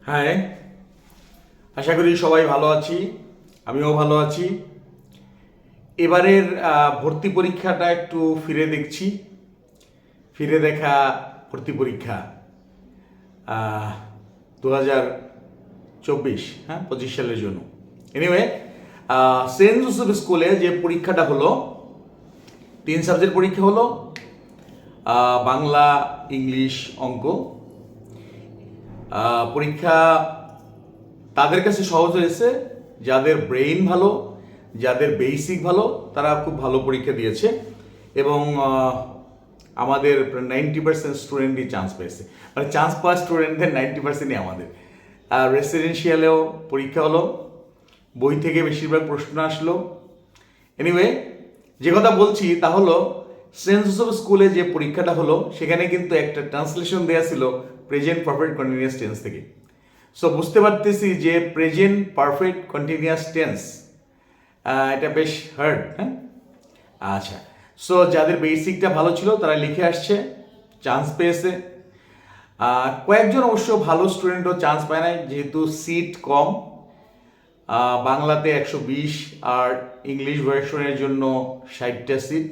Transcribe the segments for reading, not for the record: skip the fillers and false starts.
হ্যাঁ, আশা করি সবাই ভালো আছি। আমিও ভালো আছি। এবারের ভর্তি পরীক্ষাটা একটু ফিরে দেখছি। ফিরে দেখা ভর্তি পরীক্ষা 2024, হ্যাঁ, 25 সালের জন্য। এনিওয়ে, সেন্ট জোসেফ স্কুলে যে পরীক্ষাটা হলো, 3 সাবজেক্ট পরীক্ষা হলো, বাংলা, ইংলিশ, অঙ্ক। পরীক্ষা তাদের কাছে সহজ হয়েছে যাদের ব্রেইন ভালো, যাদের বেসিক ভালো, তারা খুব ভালো পরীক্ষা দিয়েছে এবং আমাদের 90% স্টুডেন্টই চান্স পেয়েছে। মানে চান্স পাওয়া স্টুডেন্টদের 90%ই আমাদের। রেসিডেন্সিয়ালেও পরীক্ষা হলো, বই থেকে বেশিরভাগ প্রশ্ন আসলো। এনিওয়ে, যে কথা বলছি তা হলো সেন্ট জোসেফ স্কুলে যে পরীক্ষাটা হলো সেখানে কিন্তু একটা ট্রান্সলেশন দেওয়া ছিল প্রেজেন্ট পারফেক্ট কন্টিনিউয়াস টেন্স থেকে। সো বুঝতে পারতেছি যে প্রেজেন্ট পারফেক্ট কন্টিনিউয়াস টেন্স এটা বেশ হার্ড, হ্যাঁ। আচ্ছা, সো যাদের বেসিকটা ভালো ছিল তারা লিখে আসছে, চান্স পেয়েছে। কয়েকজন অবশ্য ভালো স্টুডেন্টও চান্স পায় নাই, যেহেতু সিট কম। বাংলাতে 120 আর ইংলিশ ভার্সনের জন্য 60টা সিট।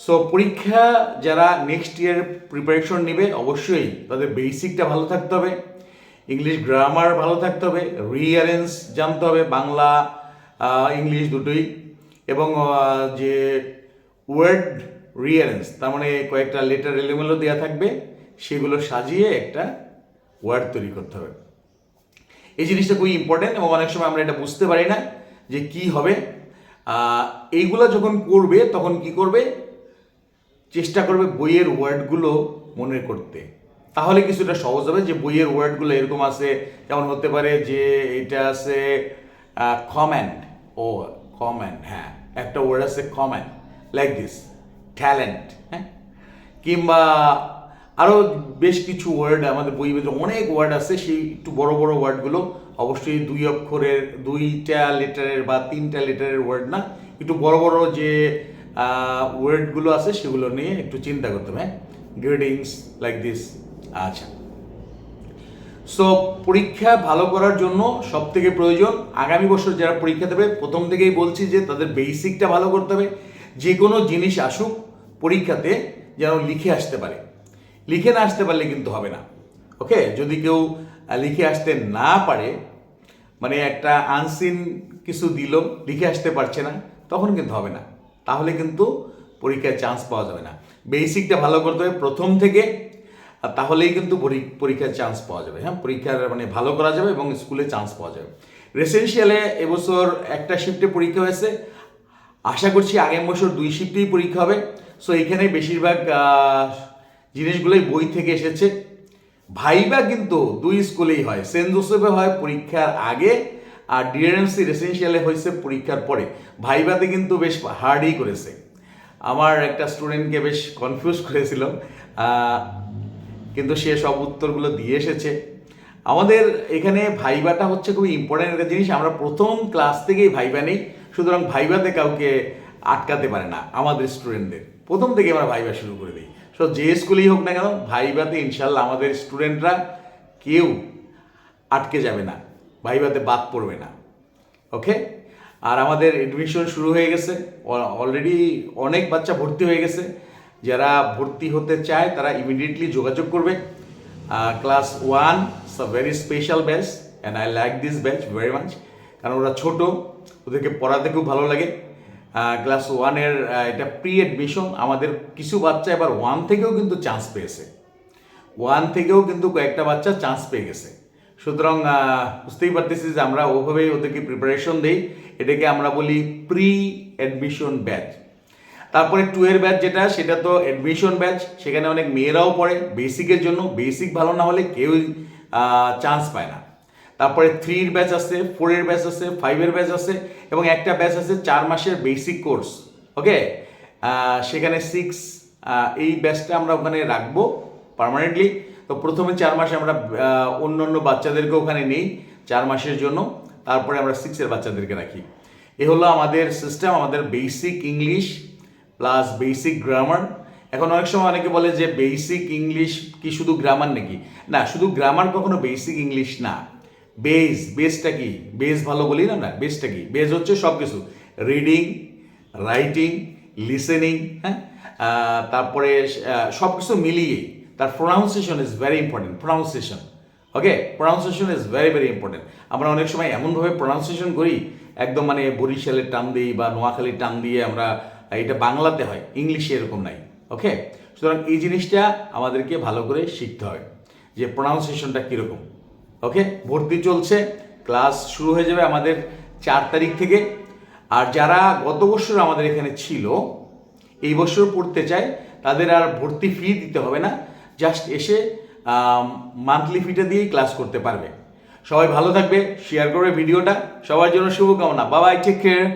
সো পরীক্ষা যারা নেক্সট ইয়ার প্রিপারেশন নেবে অবশ্যই তাদের বেসিকটা ভালো থাকতে হবে, ইংলিশ গ্রামার ভালো থাকতে হবে, রিঅ্যারেঞ্জ জানতে হবে, বাংলা ইংলিশ দুটোই, এবং যে ওয়ার্ড রিঅ্যারেঞ্জ, তার মানে কয়েকটা লেটার এলোমেলো দেওয়া থাকবে, সেগুলো সাজিয়ে একটা ওয়ার্ড তৈরি করতে হবে। এই জিনিসটা খুবই ইম্পর্টেন্ট এবং অনেক সময় আমরা এটা বুঝতে পারি না যে কি হবে। এইগুলো যখন করবে তখন কি করবে, চেষ্টা করবে বইয়ের ওয়ার্ডগুলো মনে করতে, তাহলে কিছুটা সহজ হবে। যে বইয়ের ওয়ার্ডগুলো এরকম আছে, যেমন হতে পারে যে এটা আছে কমেন্ট, ও কমেন্ট, হ্যাঁ, একটা ওয়ার্ড আছে কমেন্ট, লাইক দিস, ট্যালেন্ট, হ্যাঁ, কিংবা আরও বেশ কিছু ওয়ার্ড আমাদের বইয়ের ভিতরে অনেক ওয়ার্ড আছে, সেই একটু বড় বড় ওয়ার্ডগুলো অবশ্যই 2 অক্ষরের, 2টা লেটারের বা 3টা লেটারের ওয়ার্ড না, একটু বড় বড় যে ওয়ার্ডগুলো আছে সেগুলো নিয়ে একটু চিন্তা করতে হবে, হ্যাঁ, গ্রেডিংস লাইক দিস। আচ্ছা, সো পরীক্ষা ভালো করার জন্য সব থেকে প্রয়োজন, আগামী বছর যারা পরীক্ষা দেবে প্রথম থেকেই বলছি যে তাদের বেসিকটা ভালো করতে হবে। যে কোনো জিনিস আসুক পরীক্ষাতে যেন লিখে আসতে পারে, লিখে না আসতে পারলে কিন্তু হবে না। ওকে, যদি কেউ লিখে আসতে না পারে, মানে একটা আনসিন কিছু দিল, লিখে আসতে পারছে না, তখন কিন্তু হবে না, তাহলে কিন্তু পরীক্ষায় চান্স পাওয়া যাবে না। বেসিকটা ভালো করতে হবে প্রথম থেকে, তাহলেই কিন্তু পরীক্ষায় চান্স পাওয়া যাবে, হ্যাঁ, পরীক্ষার মানে ভালো করা যাবে এবং স্কুলে চান্স পাওয়া যাবে। রেসিডেন্সিয়ালে এবছর একটা শিফটে পরীক্ষা হয়েছে, আশা করছি আগামী বছর 2 শিফটেই পরীক্ষা হবে। সো এখানে বেশিরভাগ জিনিসগুলোই বই থেকে এসেছে। ভাইবা কিন্তু 2 স্কুলেই হয়, সেন্ট জোসেফে হয় পরীক্ষার আগে, আর ডিআরএমসি রেসিডেন্সিয়ালে হয়েছে পরীক্ষার পরে। ভাইবাতে কিন্তু বেশ হার্ডই করেছে, আমার একটা স্টুডেন্টকে বেশ কনফিউজ করেছিল, কিন্তু সে সব উত্তরগুলো দিয়ে এসেছে। আমাদের এখানে ভাইবাটা হচ্ছে খুবই ইম্পর্টেন্ট একটা জিনিস, আমরা প্রথম ক্লাস থেকেই ভাইবা নেই, সুতরাং ভাইবাতে কাউকে আটকাতে পারে না। আমাদের স্টুডেন্টদের প্রথম থেকে আমরা ভাইবা শুরু করে দিই। সো যে স্কুলেই হোক না কেন, ভাইবাতে ইনশাল্লাহ আমাদের স্টুডেন্টরা কেউ আটকে যাবে না, ভাইবাতে বাদ পড়বে না। ওকে, আর আমাদের এডমিশন শুরু হয়ে গেছে, অলরেডি অনেক বাচ্চা ভর্তি হয়ে গেছে। যারা ভর্তি হতে চায় তারা ইমিডিয়েটলি যোগাযোগ করবে। Class 1 it's a very special batch and I like this batch very much, কারণ ওরা ছোট, ওদেরকে পড়াতে খুব ভালো লাগে। ক্লাস 1-এর এটা প্রি অ্যাডমিশন, আমাদের কিছু বাচ্চা এবার 1 থেকেও কিন্তু চান্স পেয়েছে, 1 থেকেও কিন্তু কয়েকটা বাচ্চা চান্স পেয়ে গেছে। সুতরাং বুঝতেই পারতেছি যে আমরা ওভাবেই ওদেরকে প্রিপারেশন দিই, এটাকে আমরা বলি প্রি অ্যাডমিশন ব্যাচ। তারপরে 2-এর ব্যাচ যেটা, সেটা তো অ্যাডমিশন ব্যাচ, সেখানে অনেক মেয়েরাও পড়ে বেসিকের জন্য, বেসিক ভালো না হলে কেউ চান্স পায় না। তারপরে 3-এর ব্যাচ আছে, 4-এর ব্যাচ আছে, 5-এর ব্যাচ আছে, এবং একটা ব্যাচ আছে 4 মাসের বেসিক কোর্স। ওকে, সেখানে 6, এই ব্যাচটা আমরা ওখানে রাখবো পার্মানেন্টলি। তো প্রথমে 4 মাসে আমরা অন্য অন্য বাচ্চাদেরকে ওখানে নেই 4 মাসের জন্য, তারপরে আমরা 6-এর বাচ্চাদেরকে রাখি। এ হলো আমাদের সিস্টেম, আমাদের basic English plus basic grammar. এখন অনেক সময় অনেকে বলে যে বেসিক ইংলিশ কি শুধু গ্রামার নাকি? না, শুধু গ্রামার কখনো বেসিক ইংলিশ না। বেসটা কি? বেস ভালো বলি না না, বেসটা কি? বেস হচ্ছে সব কিছু, রিডিং, রাইটিং, লিসেনিং, হ্যাঁ, তারপরে সব কিছু মিলিয়ে তার pronunciation is very important. Pronunciation, okay, pronunciation is very very important. আমরা অনেক সময় এমনভাবে প্রোনাউন্সিয়েশন করি, একদম মানে বরিশালের টান দিই বা নোয়াখালীর টান দিয়ে আমরা, এটা বাংলাতে হয়, ইংলিশে এরকম নাই। ওকে, সুতরাং এই জিনিসটা আমাদেরকে ভালো করে শিখতে হয় যে প্রোনাউন্সিয়েশনটা কীরকম। ওকে, ভর্তি চলছে, ক্লাস শুরু হয়ে যাবে আমাদের 4 তারিখ থেকে। আর যারা গত বছর আমাদের এখানে ছিল, এই বছর পড়তে চায়, তাদের আর ভর্তি ফি দিতে হবে না, জাস্ট এসে মান্থলি ফিটা দিয়েই ক্লাস করতে পারবে। সবাই ভালো থাকবে, শেয়ার করবে ভিডিওটা, সবার জন্য শুভকামনা। Bye bye, take care.